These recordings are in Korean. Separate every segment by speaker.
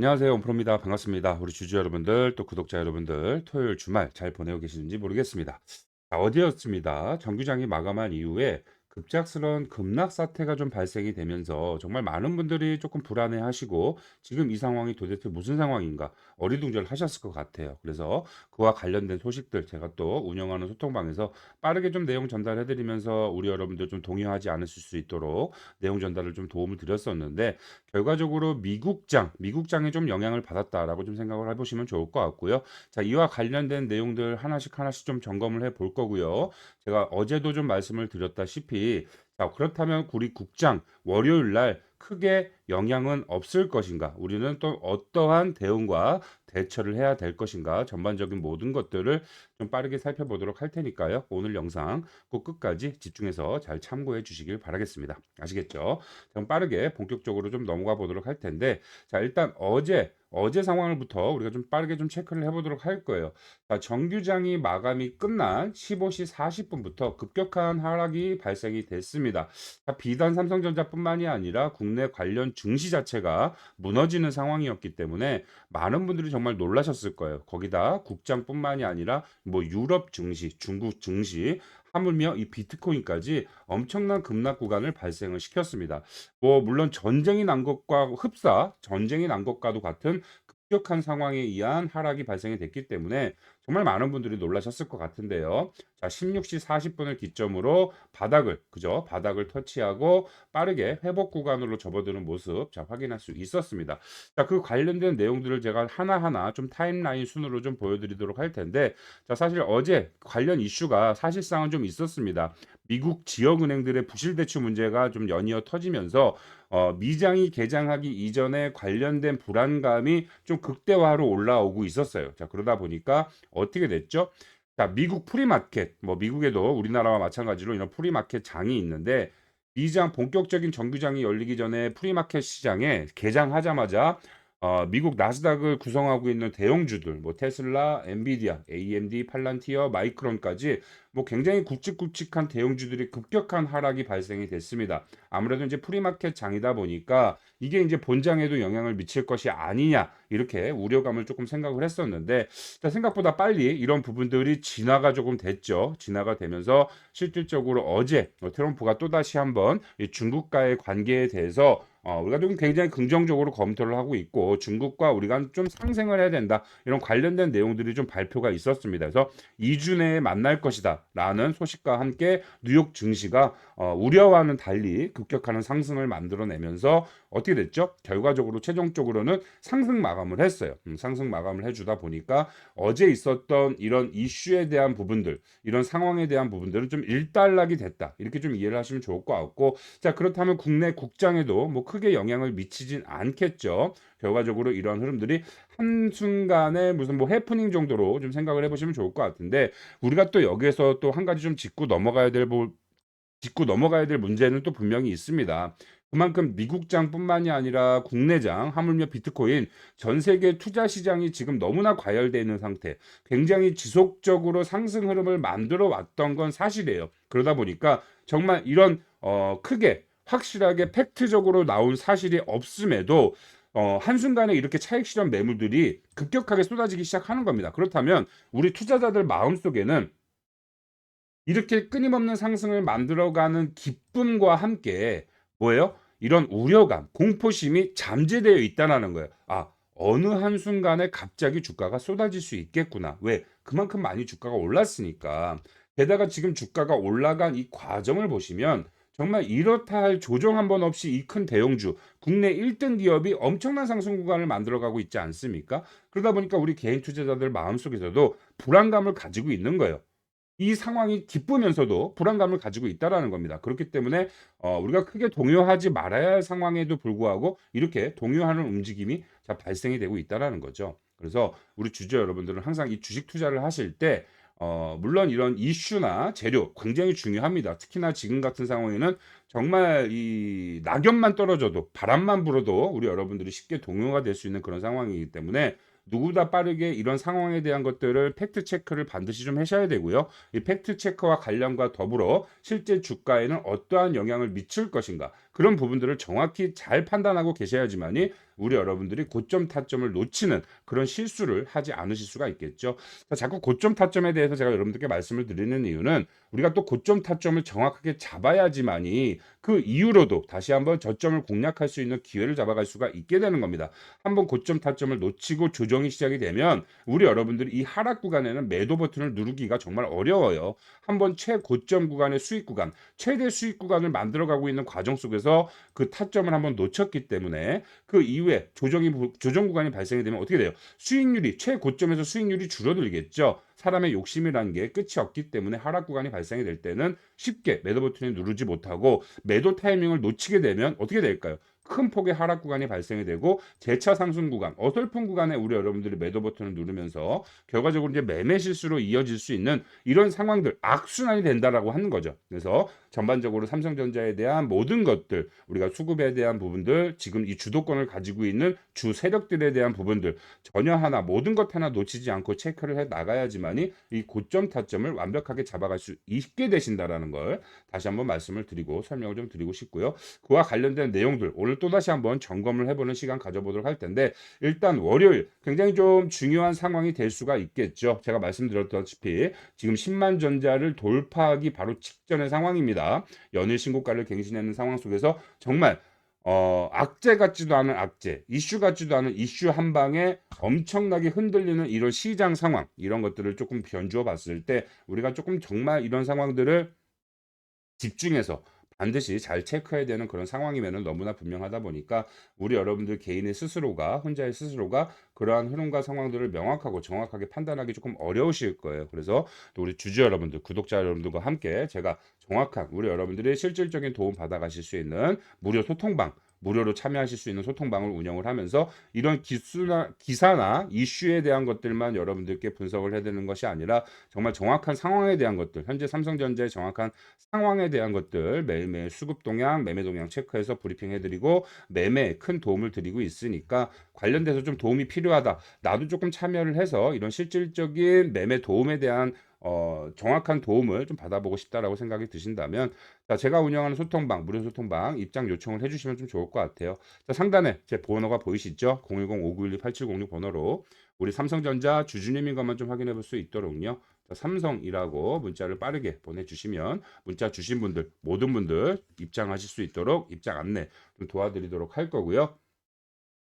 Speaker 1: 안녕하세요. 온프로입니다. 반갑습니다. 우리 주주 여러분들, 또 구독자 여러분들, 토요일 주말 잘 보내고 계시는지 모르겠습니다. 자, 어제였습니다. 정규장이 마감한 이후에 급작스러운 급락 사태가 좀 발생이 되면서 정말 많은 분들이 조금 불안해하시고 지금 이 상황이 도대체 무슨 상황인가 어리둥절하셨을 것 같아요. 그래서 그와 관련된 소식들 제가 또 운영하는 소통방에서 빠르게 좀 내용 전달해드리면서 우리 여러분들 좀 동요하지 않으실 수 있도록 내용 전달을 좀 도움을 드렸었는데 결과적으로 미국장에 좀 영향을 받았다라고 좀 생각을 해보시면 좋을 것 같고요. 자, 이와 관련된 내용들 하나씩 하나씩 좀 점검을 해 볼 거고요. 제가 어제도 좀 말씀을 드렸다시피, 자, 그렇다면 우리 국장 월요일 날 크게 영향은 없을 것인가? 우리는 또 어떠한 대응과 대처를 해야 될 것인가? 전반적인 모든 것들을 좀 빠르게 살펴보도록 할 테니까요. 오늘 영상 꼭 끝까지 집중해서 잘 참고해 주시길 바라겠습니다. 아시겠죠? 그럼 빠르게 본격적으로 좀 넘어가 보도록 할 텐데, 자, 일단 어제 상황을부터 우리가 좀 빠르게 좀 체크를 해보도록 할 거예요. 자, 정규장이 마감이 끝난 15시 40분부터 급격한 하락이 발생이 됐습니다. 자, 비단 삼성전자뿐만이 아니라 국내 관련 증시 자체가 무너지는 상황이었기 때문에 많은 분들이 정말 놀라셨을 거예요. 거기다 국장뿐만이 아니라 뭐 유럽 증시, 중국 증시, 하물며 이 비트코인까지 엄청난 급락 구간을 발생을 시켰습니다. 뭐 물론 전쟁이 난 것과 전쟁이 난 것과도 같은 급격한 상황에 의한 하락이 발생이 됐기 때문에 정말 많은 분들이 놀라셨을 것 같은데요. 자, 16시 40분을 기점으로 바닥을 터치하고 빠르게 회복 구간으로 접어드는 모습 자, 확인할 수 있었습니다. 자, 그 관련된 내용들을 제가 하나하나 좀 타임라인 순으로 좀 보여드리도록 할 텐데, 자, 사실 어제 관련 이슈가 사실상은 좀 있었습니다. 미국 지역은행들의 부실 대출 문제가 좀 연이어 터지면서 미장이 개장하기 이전에 관련된 불안감이 좀 극대화로 올라오고 있었어요. 자, 그러다 보니까 어떻게 됐죠? 자, 미국 프리마켓, 뭐 미국에도 우리나라와 마찬가지로 이런 프리마켓 장이 있는데 미장 본격적인 정규장이 열리기 전에 프리마켓 시장에 개장하자마자 미국 나스닥을 구성하고 있는 대형주들, 뭐 테슬라, 엔비디아, AMD, 팔란티어, 마이크론까지 뭐 굉장히 굵직굵직한 대형주들이 급격한 하락이 발생이 됐습니다. 아무래도 이제 프리마켓 장이다 보니까 이게 이제 본장에도 영향을 미칠 것이 아니냐 이렇게 우려감을 조금 생각을 했었는데 자, 생각보다 빨리 이런 부분들이 진화가 조금 됐죠. 진화가 되면서 실질적으로 어제 트럼프가 또다시 한번 이 중국과의 관계에 대해서 우리가 좀 굉장히 긍정적으로 검토를 하고 있고 중국과 우리가 좀 상생을 해야 된다 이런 관련된 내용들이 좀 발표가 있었습니다. 그래서 2주 내에 만날 것이다 라는 소식과 함께 뉴욕 증시가 우려와는 달리 급격한 상승을 만들어내면서 어떻게 됐죠? 결과적으로 최종적으로는 상승 마감을 했어요. 상승 마감을 해주다 보니까 어제 있었던 이런 이슈에 대한 부분들, 이런 상황에 대한 부분들은 좀 일단락이 됐다. 이렇게 좀 이해를 하시면 좋을 것 같고, 자, 그렇다면 국내 국장에도 뭐 크게 영향을 미치진 않겠죠. 결과적으로 이런 흐름들이 한순간에 무슨 뭐 해프닝 정도로 좀 생각을 해보시면 좋을 것 같은데, 우리가 또 여기에서 또 한 가지 좀 짚고 넘어가야 될 문제는 또 분명히 있습니다. 그만큼 미국장뿐만이 아니라 국내장, 하물며 비트코인 전 세계 투자 시장이 지금 너무나 과열되어 있는 상태, 굉장히 지속적으로 상승 흐름을 만들어 왔던 건 사실이에요. 그러다 보니까 정말 이런 크게 확실하게 팩트적으로 나온 사실이 없음에도 한순간에 이렇게 차익 실현 매물들이 급격하게 쏟아지기 시작하는 겁니다. 그렇다면 우리 투자자들 마음속에는 이렇게 끊임없는 상승을 만들어가는 기쁨과 함께 뭐예요? 이런 우려감, 공포심이 잠재되어 있다라는 거예요. 아, 어느 한순간에 갑자기 주가가 쏟아질 수 있겠구나. 왜? 그만큼 많이 주가가 올랐으니까. 게다가 지금 주가가 올라간 이 과정을 보시면 정말 이렇다 할 조정 한 번 없이 이 큰 대형주, 국내 1등 기업이 엄청난 상승 구간을 만들어가고 있지 않습니까? 그러다 보니까 우리 개인 투자자들 마음속에서도 불안감을 가지고 있는 거예요. 이 상황이 기쁘면서도 불안감을 가지고 있다라는 겁니다. 그렇기 때문에 우리가 크게 동요하지 말아야 할 상황에도 불구하고 이렇게 동요하는 움직임이 자 발생이 되고 있다라는 거죠. 그래서 우리 주주 여러분들은 항상 이 주식 투자를 하실 때 물론 이런 이슈나 재료 굉장히 중요합니다. 특히나 지금 같은 상황에는 정말 이 낙엽만 떨어져도 바람만 불어도 우리 여러분들이 쉽게 동요가 될 수 있는 그런 상황이기 때문에 누구보다 빠르게 이런 상황에 대한 것들을 팩트 체크를 반드시 좀 하셔야 되고요. 이 팩트 체크와 관련과 더불어 실제 주가에는 어떠한 영향을 미칠 것인가. 그런 부분들을 정확히 잘 판단하고 계셔야지만이 우리 여러분들이 고점 타점을 놓치는 그런 실수를 하지 않으실 수가 있겠죠. 자꾸 고점 타점에 대해서 제가 여러분들께 말씀을 드리는 이유는 우리가 또 고점 타점을 정확하게 잡아야지만이 그 이후로도 다시 한번 저점을 공략할 수 있는 기회를 잡아갈 수가 있게 되는 겁니다. 한번 고점 타점을 놓치고 조정이 시작이 되면 우리 여러분들이 이 하락 구간에는 매도 버튼을 누르기가 정말 어려워요. 한번 최고점 구간의 수익 구간, 최대 수익 구간을 만들어가고 있는 과정 속에서 그 타점을 한번 놓쳤기 때문에 그 이후에 조정 구간이 발생이 되면 어떻게 돼요? 수익률이 최고점에서 수익률이 줄어들겠죠. 사람의 욕심이라는 게 끝이 없기 때문에 하락 구간이 발생이 될 때는 쉽게 매도 버튼을 누르지 못하고 매도 타이밍을 놓치게 되면 어떻게 될까요? 큰 폭의 하락 구간이 발생이 되고 재차 상승 구간, 어설픈 구간에 우리 여러분들이 매도 버튼을 누르면서 결과적으로 이제 매매 실수로 이어질 수 있는 이런 상황들 악순환이 된다라고 하는 거죠. 그래서 전반적으로 삼성전자에 대한 모든 것들, 우리가 수급에 대한 부분들, 지금 이 주도권을 가지고 있는 주 세력들에 대한 부분들 전혀 하나 모든 것 하나 놓치지 않고 체크를 해 나가야지만이 이 고점 타점을 완벽하게 잡아갈 수 있게 되신다라는 걸 다시 한번 말씀을 드리고 설명을 좀 드리고 싶고요. 그와 관련된 내용들 오늘 또다시 한번 점검을 해보는 시간 가져보도록 할 텐데 일단 월요일 굉장히 좀 중요한 상황이 될 수가 있겠죠. 제가 말씀드렸다시피 지금 10만 전자를 돌파하기 바로 직전의 상황입니다. 연일 신고가를 갱신하는 상황 속에서 정말 악재 같지도 않은 악재, 이슈 같지도 않은 이슈 한 방에 엄청나게 흔들리는 이런 시장 상황, 이런 것들을 조금 변주어 봤을 때 우리가 조금 정말 이런 상황들을 집중해서 반드시 잘 체크해야 되는 그런 상황이면은 너무나 분명하다 보니까 우리 여러분들 개인의 스스로가 혼자의 스스로가 그러한 흐름과 상황들을 명확하고 정확하게 판단하기 조금 어려우실 거예요. 그래서 또 우리 주주 여러분들, 구독자 여러분들과 함께 제가 정확한 우리 여러분들의 실질적인 도움 받아가실 수 있는 무료 소통방 무료로 참여하실 수 있는 소통방을 운영을 하면서 이런 기사나 이슈에 대한 것들만 여러분들께 분석을 해드리는 것이 아니라 정말 정확한 상황에 대한 것들, 현재 삼성전자의 정확한 상황에 대한 것들 매일매일 수급 동향, 매매 동향 체크해서 브리핑해드리고 매매에 큰 도움을 드리고 있으니까 관련돼서 좀 도움이 필요하다. 나도 조금 참여를 해서 이런 실질적인 매매 도움에 대한 정확한 도움을 좀 받아보고 싶다라고 생각이 드신다면 자, 제가 운영하는 소통방, 무료 소통방 입장 요청을 해주시면 좀 좋을 것 같아요. 자, 상단에 제 번호가 보이시죠? 010-5912-8706 번호로 우리 삼성전자 주주님인 것만 좀 확인해 볼 수 있도록요. 자, 삼성이라고 문자를 빠르게 보내주시면 문자 주신 분들, 모든 분들 입장하실 수 있도록 입장 안내 좀 도와드리도록 할 거고요.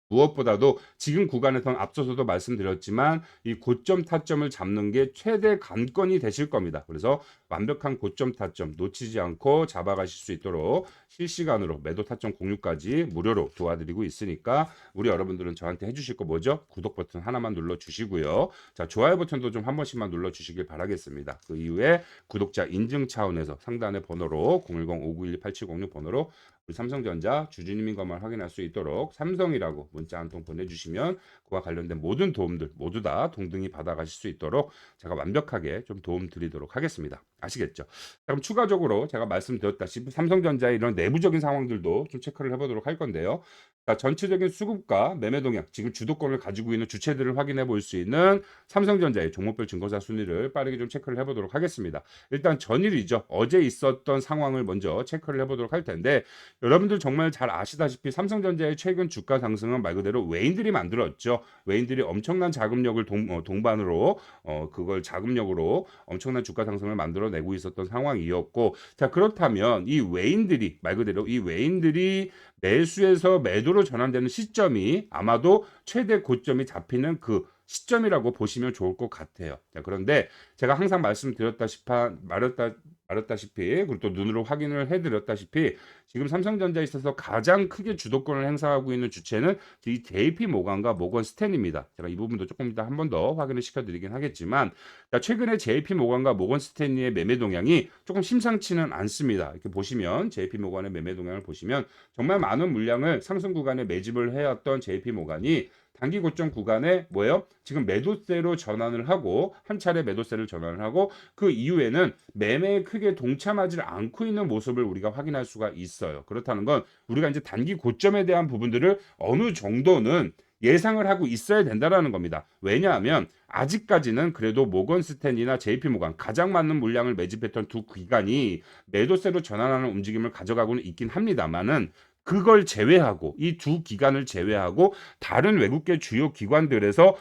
Speaker 1: 무엇보다도 지금 구간에선 앞서서도 말씀드렸지만 이 고점 타점을 잡는 게 최대 관건이 되실 겁니다. 그래서 완벽한 고점 타점 놓치지 않고 잡아가실 수 있도록 실시간으로 매도 타점 공유까지 무료로 도와드리고 있으니까 우리 여러분들은 저한테 해주실 거 뭐죠? 구독 버튼 하나만 눌러주시고요. 자, 좋아요 버튼도 좀 한 번씩만 눌러주시길 바라겠습니다. 그 이후에 구독자 인증 차원에서 상단의 번호로 010-5912-8706 번호로 우리 삼성전자 주주님인 것만 확인할 수 있도록 삼성이라고 문자 한 통 보내주시면 그와 관련된 모든 도움들 모두 다 동등히 받아가실 수 있도록 제가 완벽하게 좀 도움 드리도록 하겠습니다. 아시겠죠? 그럼 추가적으로 제가 말씀드렸다시피 삼성전자의 이런 내부적인 상황들도 좀 체크를 해보도록 할 건데요. 자, 전체적인 수급과 매매 동향, 지금 주도권을 가지고 있는 주체들을 확인해 볼 수 있는 삼성전자의 종목별 증거사 순위를 빠르게 좀 체크를 해보도록 하겠습니다. 일단 전일이죠. 어제 있었던 상황을 먼저 체크를 해보도록 할 텐데 여러분들 정말 잘 아시다시피 삼성전자의 최근 주가 상승은 말 그대로 외인들이 만들었죠. 외인들이 엄청난 자금력을 동반으로 그걸 자금력으로 엄청난 주가 상승을 만들어내고 있었던 상황이었고 자 그렇다면 이 외인들이 말 그대로 이 외인들이 매수에서 매도로 전환되는 시점이 아마도 최대 고점이 잡히는 그 시점이라고 보시면 좋을 것 같아요. 자, 그런데 제가 항상 말했다시피 그리고 또 눈으로 확인을 해드렸다시피 지금 삼성전자에 있어서 가장 크게 주도권을 행사하고 있는 주체는 이 JP 모건과 모건 스탠입니다. 제가 이 부분도 조금 이따 한 번 더 확인을 시켜드리긴 하겠지만 최근에 JP 모건과 모건 스탠리의 매매 동향이 조금 심상치는 않습니다. 이렇게 보시면 JP 모건의 매매 동향을 보시면 정말 많은 물량을 상승 구간에 매집을 해왔던 JP 모건이 단기 고점 구간에 뭐예요? 지금 매도세로 전환을 하고 한 차례 매도세를 전환을 하고 그 이후에는 매매에 크게 동참하지 않고 있는 모습을 우리가 확인할 수가 있어요. 그렇다는 건 우리가 이제 단기 고점에 대한 부분들을 어느 정도는 예상을 하고 있어야 된다라는 겁니다. 왜냐하면 아직까지는 그래도 모건 스탠이나 JP 모건 가장 많은 물량을 매집했던 두 기관이 매도세로 전환하는 움직임을 가져가고는 있긴 합니다만은 그걸 제외하고 이 두 기관을 제외하고 다른 외국계 주요 기관들에서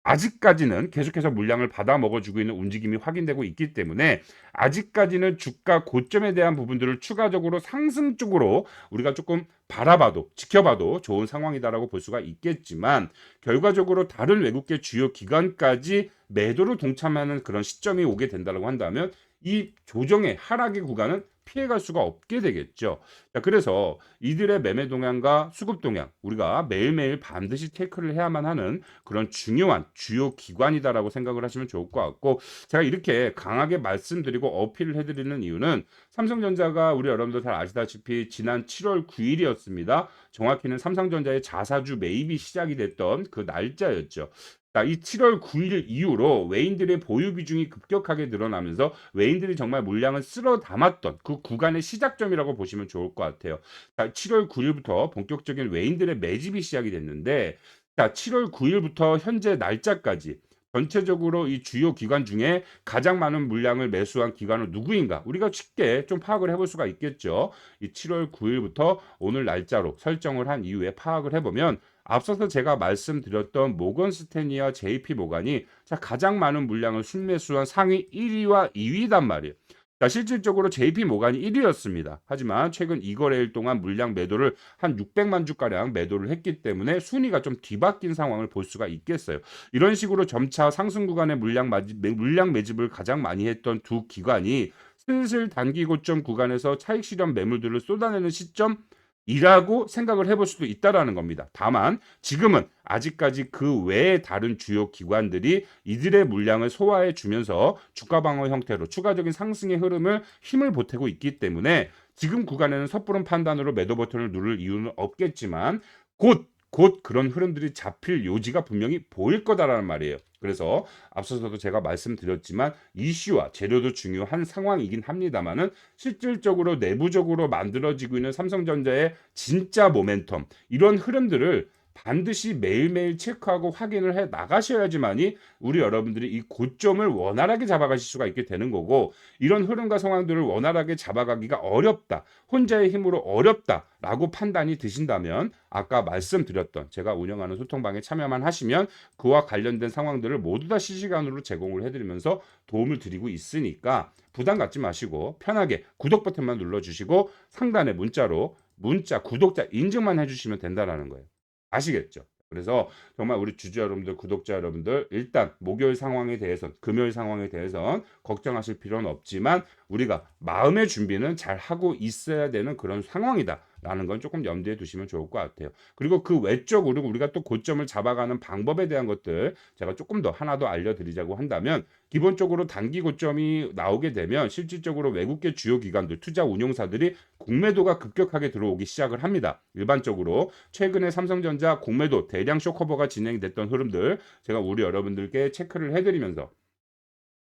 Speaker 1: 아직까지는 계속해서 물량을 받아 먹어주고 있는 움직임이 확인되고 있기 때문에 아직까지는 주가 고점에 대한 부분들을 추가적으로 상승 쪽으로 우리가 조금 바라봐도 지켜봐도 좋은 상황이다라고 볼 수가 있겠지만 결과적으로 다른 외국계 주요 기관까지 매도로 동참하는 그런 시점이 오게 된다고 한다면 이 조정의 하락의 구간은 피해갈 수가 없게 되겠죠. 자, 그래서 이들의 매매 동향과 수급 동향 우리가 매일매일 반드시 체크를 해야만 하는 그런 중요한 주요 기관이다라고 생각을 하시면 좋을 것 같고 제가 이렇게 강하게 말씀드리고 어필을 해드리는 이유는 삼성전자가 우리 여러분들 잘 아시다시피 지난 7월 9일이었습니다. 정확히는 삼성전자의 자사주 매입이 시작이 됐던 그 날짜였죠. 자, 이 7월 9일 이후로 외인들의 보유 비중이 급격하게 늘어나면서 외인들이 정말 물량을 쓸어 담았던 그 구간의 시작점이라고 보시면 좋을 것 같아요. 자, 7월 9일부터 본격적인 외인들의 매집이 시작이 됐는데 자, 7월 9일부터 현재 날짜까지 전체적으로 이 주요 기관 중에 가장 많은 물량을 매수한 기관은 누구인가? 우리가 쉽게 좀 파악을 해볼 수가 있겠죠. 이 7월 9일부터 오늘 날짜로 설정을 한 이후에 파악을 해보면 앞서서 제가 말씀드렸던 모건 스탠리와 JP 모간이 자, 가장 많은 물량을 순매수한 상위 1위와 2위단 말이에요. 자, 실질적으로 JP 모간이 1위였습니다. 하지만 최근 2거래일 동안 물량 매도를 한 600만 주가량 매도를 했기 때문에 순위가 좀 뒤바뀐 상황을 볼 수가 있겠어요. 이런 식으로 점차 상승 구간의 물량 매집을 가장 많이 했던 두 기관이 슬슬 단기 고점 구간에서 차익 실현 매물들을 쏟아내는 시점 이라고 생각을 해볼 수도 있다라는 겁니다. 다만 지금은 아직까지 그 외의 다른 주요 기관들이 이들의 물량을 소화해 주면서 주가 방어 형태로 추가적인 상승의 흐름을 힘을 보태고 있기 때문에 지금 구간에는 섣부른 판단으로 매도 버튼을 누를 이유는 없겠지만 곧 그런 흐름들이 잡힐 요지가 분명히 보일 거다라는 말이에요. 그래서 앞서서도 제가 말씀드렸지만 이슈와 재료도 중요한 상황이긴 합니다만은 실질적으로 내부적으로 만들어지고 있는 삼성전자의 진짜 모멘텀 이런 흐름들을 반드시 매일매일 체크하고 확인을 해 나가셔야지만이 우리 여러분들이 이 고점을 원활하게 잡아가실 수가 있게 되는 거고 이런 흐름과 상황들을 원활하게 잡아가기가 어렵다. 혼자의 힘으로 어렵다라고 판단이 드신다면 아까 말씀드렸던 제가 운영하는 소통방에 참여만 하시면 그와 관련된 상황들을 모두 다 실시간으로 제공을 해드리면서 도움을 드리고 있으니까 부담 갖지 마시고 편하게 구독 버튼만 눌러주시고 상단에 문자 구독자 인증만 해주시면 된다라는 거예요. 아시겠죠? 그래서 정말 우리 주주 여러분들, 구독자 여러분들 일단 목요일 상황에 대해선 금요일 상황에 대해선 걱정하실 필요는 없지만 우리가 마음의 준비는 잘 하고 있어야 되는 그런 상황이다. 라는 건 조금 염두에 두시면 좋을 것 같아요. 그리고 그 외적으로 우리가 또 고점을 잡아가는 방법에 대한 것들 제가 조금 더 하나 더 알려드리자고 한다면 기본적으로 단기 고점이 나오게 되면 실질적으로 외국계 주요 기관들, 투자 운용사들이 공매도가 급격하게 들어오기 시작을 합니다. 일반적으로 최근에 삼성전자 공매도 대량 쇼커버가 진행됐던 흐름들 제가 우리 여러분들께 체크를 해드리면서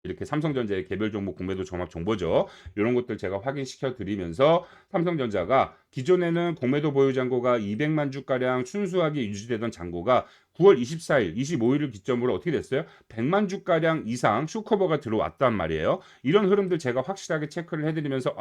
Speaker 1: 이렇게 삼성전자의 개별 종목 공매도 종합 정보죠. 이런 것들 제가 확인시켜 드리면서 삼성전자가 기존에는 공매도 보유 잔고가 200만 주가량 순수하게 유지되던 잔고가 9월 24일, 25일을 기점으로 어떻게 됐어요? 100만 주가량 이상 쇼커버가 들어왔단 말이에요. 이런 흐름들 제가 확실하게 체크를 해드리면서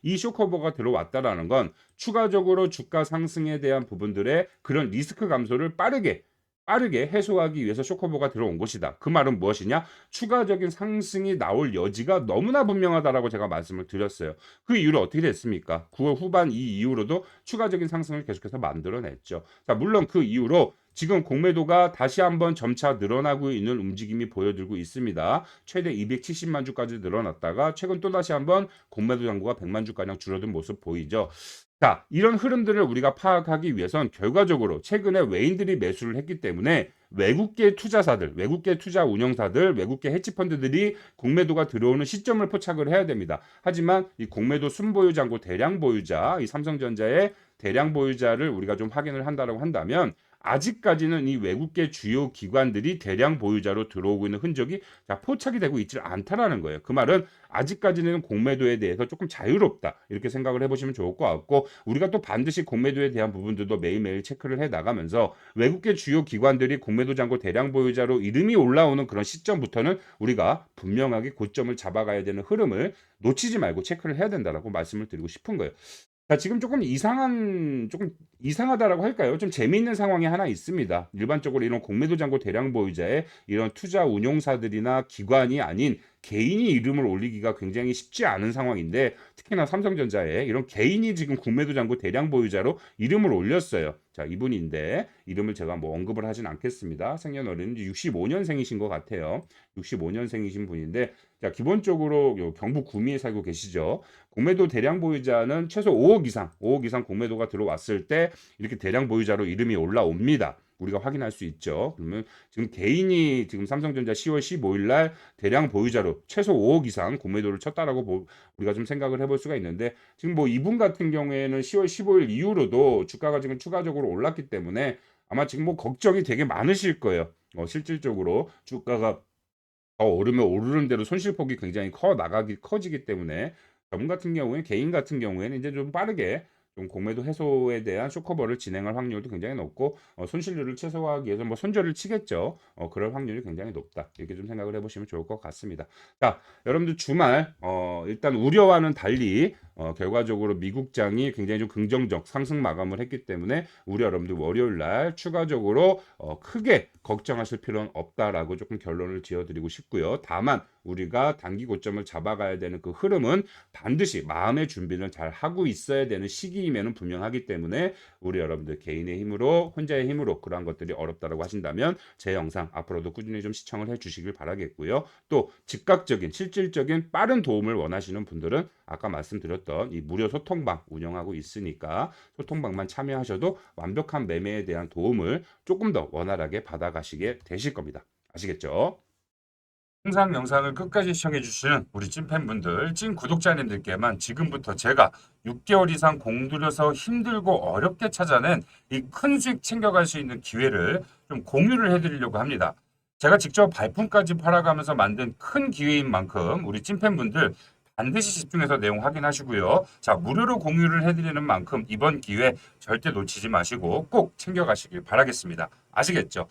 Speaker 1: 이 쇼커버가 들어왔다라는 건 추가적으로 주가 상승에 대한 부분들의 그런 리스크 감소를 빠르게 해소하기 위해서 쇼커버가 들어온 것이다. 그 말은 무엇이냐? 추가적인 상승이 나올 여지가 너무나 분명하다라고 제가 말씀을 드렸어요. 그 이후로 어떻게 됐습니까? 9월 후반 이 이후로도 추가적인 상승을 계속해서 만들어냈죠. 자, 물론 그 이후로 지금 공매도가 다시 한번 점차 늘어나고 있는 움직임이 보여들고 있습니다. 최대 270만 주까지 늘어났다가 최근 또 다시 한번 공매도 잔고가 100만 주가량 줄어든 모습 보이죠. 자, 이런 흐름들을 우리가 파악하기 위해선 결과적으로 최근에 외인들이 매수를 했기 때문에 외국계 투자사들, 외국계 투자 운영사들, 외국계 헤지펀드들이 공매도가 들어오는 시점을 포착을 해야 됩니다. 하지만 이 공매도 순보유 잔고 대량 보유자, 이 삼성전자의 대량 보유자를 우리가 좀 확인을 한다라고 한다면 아직까지는 이 외국계 주요 기관들이 대량 보유자로 들어오고 있는 흔적이 포착이 되고 있지 않다라는 거예요. 그 말은 아직까지는 공매도에 대해서 조금 자유롭다 이렇게 생각을 해보시면 좋을 것 같고 우리가 또 반드시 공매도에 대한 부분들도 매일매일 체크를 해 나가면서 외국계 주요 기관들이 공매도 잔고 대량 보유자로 이름이 올라오는 그런 시점부터는 우리가 분명하게 고점을 잡아가야 되는 흐름을 놓치지 말고 체크를 해야 된다라고 말씀을 드리고 싶은 거예요. 자, 지금 조금 이상하다라고 할까요? 좀 재미있는 상황이 하나 있습니다. 일반적으로 이런 공매도 잔고 대량 보유자의 이런 투자 운용사들이나 기관이 아닌 개인이 이름을 올리기가 굉장히 쉽지 않은 상황인데, 특히나 삼성전자에 이런 개인이 지금 공매도 잔고 대량 보유자로 이름을 올렸어요. 자, 이분인데 이름을 제가 뭐 언급을 하진 않겠습니다. 생년월일은 65년생이신 것 같아요. 65년생이신 분인데, 자, 기본적으로 요 경북 구미에 살고 계시죠. 공매도 대량 보유자는 최소 5억 이상, 5억 이상 공매도가 들어왔을 때 이렇게 대량 보유자로 이름이 올라옵니다. 우리가 확인할 수 있죠. 그러면 지금 개인이 지금 삼성전자 10월 15일 날 대량 보유자로 최소 5억 이상 공매도를 쳤다라고 우리가 좀 생각을 해볼 수가 있는데, 지금 뭐 이분 같은 경우에는 10월 15일 이후로도 주가가 지금 추가적으로 올랐기 때문에 아마 지금 뭐 걱정이 되게 많으실 거예요. 실질적으로 주가가 더 오르면 오르는 대로 손실폭이 굉장히 커지기 때문에 저분 같은 경우에 개인 같은 경우에는 이제 좀 빠르게 좀 공매도 해소에 대한 쇼커버를 진행할 확률도 굉장히 높고, 손실률을 최소화하기 위해서 뭐 손절을 치겠죠. 그럴 확률이 굉장히 높다. 이렇게 좀 생각을 해보시면 좋을 것 같습니다. 자, 여러분들 주말 일단 우려와는 달리 결과적으로 미국장이 굉장히 좀 긍정적 상승 마감을 했기 때문에 우리 여러분들 월요일 날 추가적으로 크게 걱정하실 필요는 없다라고 조금 결론을 지어드리고 싶고요. 다만 우리가 단기 고점을 잡아가야 되는 그 흐름은 반드시 마음의 준비를 잘 하고 있어야 되는 시기임에는 분명하기 때문에 우리 여러분들 개인의 힘으로, 혼자의 힘으로 그러한 것들이 어렵다라고 하신다면 제 영상 앞으로도 꾸준히 좀 시청을 해주시길 바라겠고요. 또 즉각적인 실질적인 빠른 도움을 원하시는 분들은 아까 말씀드렸던 이 무료 소통방 운영하고 있으니까 소통방만 참여하셔도 완벽한 매매에 대한 도움을 조금 더 원활하게 받아가시게 되실 겁니다. 아시겠죠?
Speaker 2: 항상 영상을 끝까지 시청해주시는 우리 찐팬분들, 찐 구독자님들께만 지금부터 제가 6개월 이상 공들여서 힘들고 어렵게 찾아낸 이 큰 수익 챙겨갈 수 있는 기회를 좀 공유를 해드리려고 합니다. 제가 직접 발품까지 팔아가면서 만든 큰 기회인 만큼 우리 찐팬분들 반드시 집중해서 내용 확인하시고요. 자, 무료로 공유를 해드리는 만큼 이번 기회 절대 놓치지 마시고 꼭 챙겨가시길 바라겠습니다. 아시겠죠?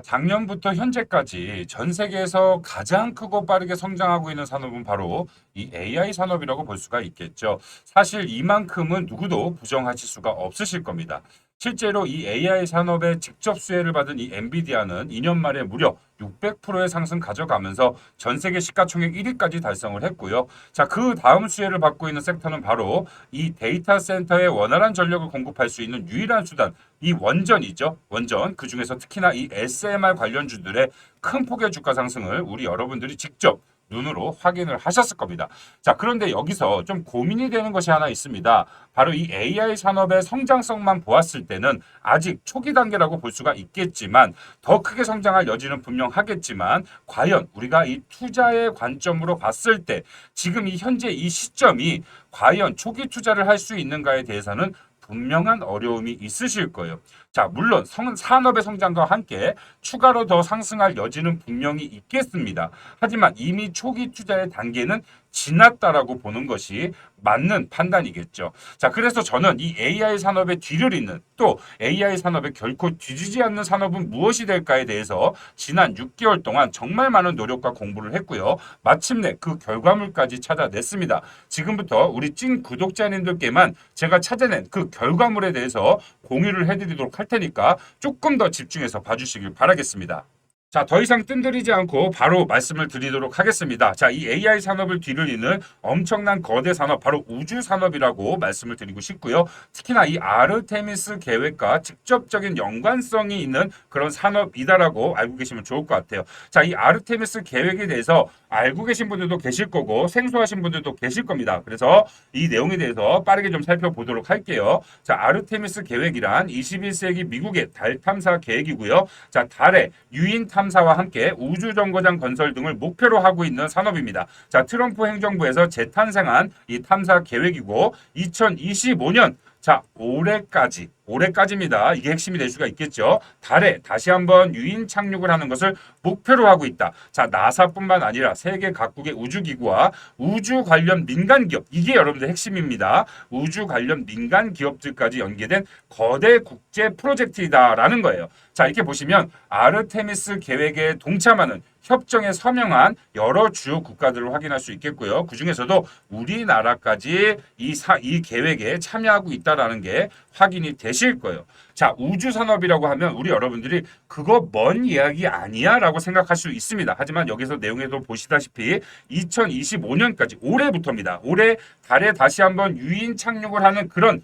Speaker 2: 작년부터 현재까지 전 세계에서 가장 크고 빠르게 성장하고 있는 산업은 바로 이 AI 산업이라고 볼 수가 있겠죠. 사실 이만큼은 누구도 부정하실 수가 없으실 겁니다. 실제로 이 AI 산업의 직접 수혜를 받은 이 엔비디아는 2년 만에 무려 600%의 상승 가져가면서 전 세계 시가총액 1위까지 달성을 했고요. 자, 그 다음 수혜를 받고 있는 섹터는 바로 이 데이터 센터에 원활한 전력을 공급할 수 있는 유일한 수단, 이 원전이죠. 원전. 그 중에서 특히나 이 SMR 관련주들의 큰 폭의 주가 상승을 우리 여러분들이 직접 눈으로 확인을 하셨을 겁니다. 자, 그런데 여기서 좀 고민이 되는 것이 하나 있습니다. 바로 이 AI 산업의 성장성만 보았을 때는 아직 초기 단계라고 볼 수가 있겠지만 더 크게 성장할 여지는 분명하겠지만 과연 우리가 이 투자의 관점으로 봤을 때 지금 이 현재 이 시점이 과연 초기 투자를 할 수 있는가에 대해서는 분명한 어려움이 있으실 거예요. 자, 물론 산업의 성장과 함께 추가로 더 상승할 여지는 분명히 있겠습니다. 하지만 이미 초기 투자의 단계는 지났다라고 보는 것이 맞는 판단이겠죠. 자, 그래서 저는 이 AI 산업의 뒤를 잇는 또 AI 산업에 결코 뒤지지 않는 산업은 무엇이 될까에 대해서 지난 6개월 동안 정말 많은 노력과 공부를 했고요. 마침내 그 결과물까지 찾아냈습니다. 지금부터 우리 찐 구독자님들께만 제가 찾아낸 그 결과물에 대해서 공유를 해드리도록 할 테니까 조금 더 집중해서 봐주시길 바라겠습니다. 자, 더 이상 뜸들이지 않고 바로 말씀을 드리도록 하겠습니다. 자, 이 AI 산업을 뒤를 잇는 엄청난 거대 산업, 바로 우주 산업이라고 말씀을 드리고 싶고요. 특히나 이 아르테미스 계획과 직접적인 연관성이 있는 그런 산업이다라고 알고 계시면 좋을 것 같아요. 자, 이 아르테미스 계획에 대해서 알고 계신 분들도 계실 거고 생소하신 분들도 계실 겁니다. 그래서 이 내용에 대해서 빠르게 좀 살펴보도록 할게요. 자, 아르테미스 계획이란 21세기 미국의 달 탐사 계획이고요. 자, 달에 유인 탐사와 함께 우주정거장 건설 등을 목표로 하고 있는 산업입니다. 자, 트럼프 행정부에서 재탄생한 이 탐사 계획이고 2025년 자, 올해까지입니다. 이게 핵심이 될 수가 있겠죠. 달에 다시 한번 유인 착륙을 하는 것을 목표로 하고 있다. 자, 나사뿐만 아니라 세계 각국의 우주기구와 우주 관련 민간 기업, 이게 여러분들 핵심입니다. 우주 관련 민간 기업들까지 연계된 거대 국제 프로젝트이다라는 거예요. 자, 이렇게 보시면 아르테미스 계획에 동참하는 협정에 서명한 여러 주요 국가들을 확인할 수 있겠고요. 그중에서도 우리나라까지 이 계획에 참여하고 있다라는 게 확인이 되실 거예요. 자, 우주 산업이라고 하면 우리 여러분들이 그거 먼 이야기 아니야 라고 생각할 수 있습니다. 하지만 여기서 내용에도 보시다시피 2025년까지 올해부터입니다. 올해 달에 다시 한번 유인 착륙을 하는 그런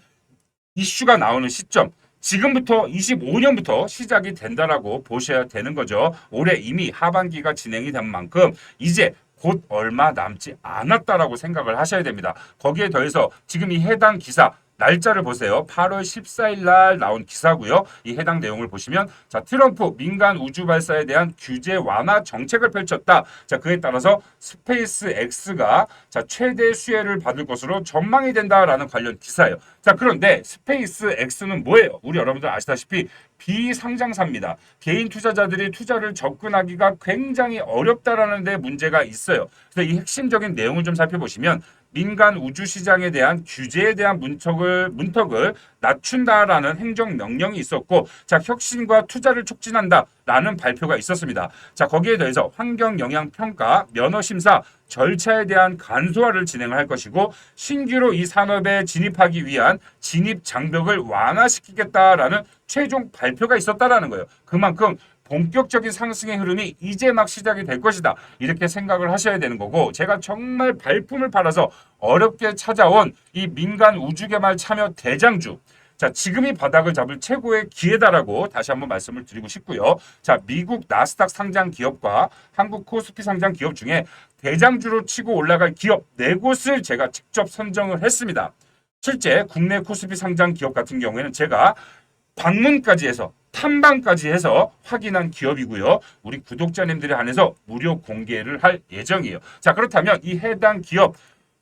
Speaker 2: 이슈가 나오는 시점. 지금부터 25년부터 시작이 된다라고 보셔야 되는 거죠. 올해 이미 하반기가 진행이 된 만큼 이제 곧 얼마 남지 않았다라고 생각을 하셔야 됩니다. 거기에 더해서 지금 이 해당 기사 날짜를 보세요. 8월 14일 날 나온 기사고요. 이 해당 내용을 보시면 자, 트럼프 민간 우주 발사에 대한 규제 완화 정책을 펼쳤다. 자, 그에 따라서 스페이스 X가 자, 최대 수혜를 받을 것으로 전망이 된다라는 관련 기사예요. 자, 그런데 스페이스 X는 뭐예요? 우리 여러분들 아시다시피 비상장사입니다. 개인 투자자들이 투자를 접근하기가 굉장히 어렵다라는 데 문제가 있어요. 그래서 이 핵심적인 내용을 좀 살펴보시면 민간 우주 시장에 대한 규제에 대한 문턱을 낮춘다라는 행정 명령이 있었고, 자, 혁신과 투자를 촉진한다라는 발표가 있었습니다. 자, 거기에 대해서 환경 영향 평가, 면허 심사 절차에 대한 간소화를 진행을 할 것이고, 신규로 이 산업에 진입하기 위한 진입 장벽을 완화시키겠다라는 최종 발표가 있었다라는 거예요. 그만큼 본격적인 상승의 흐름이 이제 막 시작이 될 것이다. 이렇게 생각을 하셔야 되는 거고, 제가 정말 발품을 팔아서 어렵게 찾아온 이 민간 우주 개발 참여 대장주. 자, 지금이 바닥을 잡을 최고의 기회다라고 다시 한번 말씀을 드리고 싶고요. 자, 미국 나스닥 상장 기업과 한국 코스피 상장 기업 중에 대장주로 치고 올라갈 기업 4곳을 제가 직접 선정을 했습니다. 실제 국내 코스피 상장 기업 같은 경우에는 제가 방문까지 해서 탐방까지 해서 확인한 기업이고요. 우리 구독자님들에 한해서 무료 공개를 할 예정이에요. 자, 그렇다면 이 해당 기업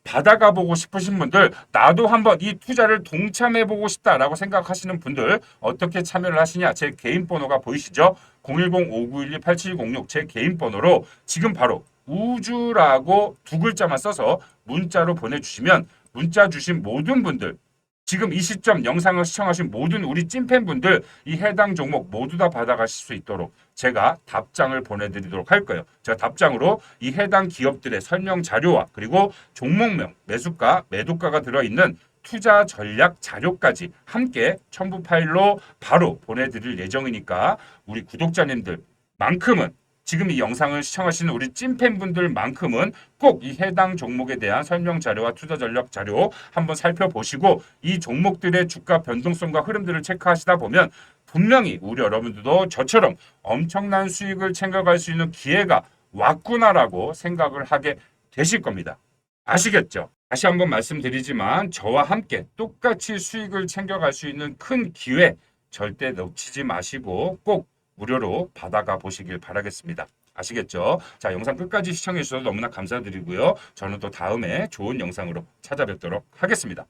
Speaker 2: 받아가 보고 싶으신 분들, 나도 한번 이 투자를 동참해 보고 싶다라고 생각하시는 분들 어떻게 참여를 하시냐? 제 개인 번호가 보이시죠? 010-5912-8706 제 개인 번호로 지금 바로 우주라고 2글자만 써서 문자로 보내주시면 문자 주신 모든 분들, 지금 이 시점 영상을 시청하신 모든 우리 찐팬분들 이 해당 종목 모두 다 받아가실 수 있도록 제가 답장을 보내드리도록 할 거예요. 제가 답장으로 이 해당 기업들의 설명 자료와 그리고 종목명, 매수가, 매도가가 들어있는 투자 전략 자료까지 함께 첨부 파일로 바로 보내드릴 예정이니까 우리 구독자님들만큼은 지금 이 영상을 시청하시는 우리 찐팬분들만큼은 꼭 이 해당 종목에 대한 설명 자료와 투자 전략 자료 한번 살펴보시고 이 종목들의 주가 변동성과 흐름들을 체크하시다 보면 분명히 우리 여러분들도 저처럼 엄청난 수익을 챙겨갈 수 있는 기회가 왔구나라고 생각을 하게 되실 겁니다. 아시겠죠? 다시 한번 말씀드리지만 저와 함께 똑같이 수익을 챙겨갈 수 있는 큰 기회 절대 놓치지 마시고 꼭 무료로 받아가 보시길 바라겠습니다. 아시겠죠? 자, 영상 끝까지 시청해 주셔서 너무나 감사드리고요. 저는 또 다음에 좋은 영상으로 찾아뵙도록 하겠습니다.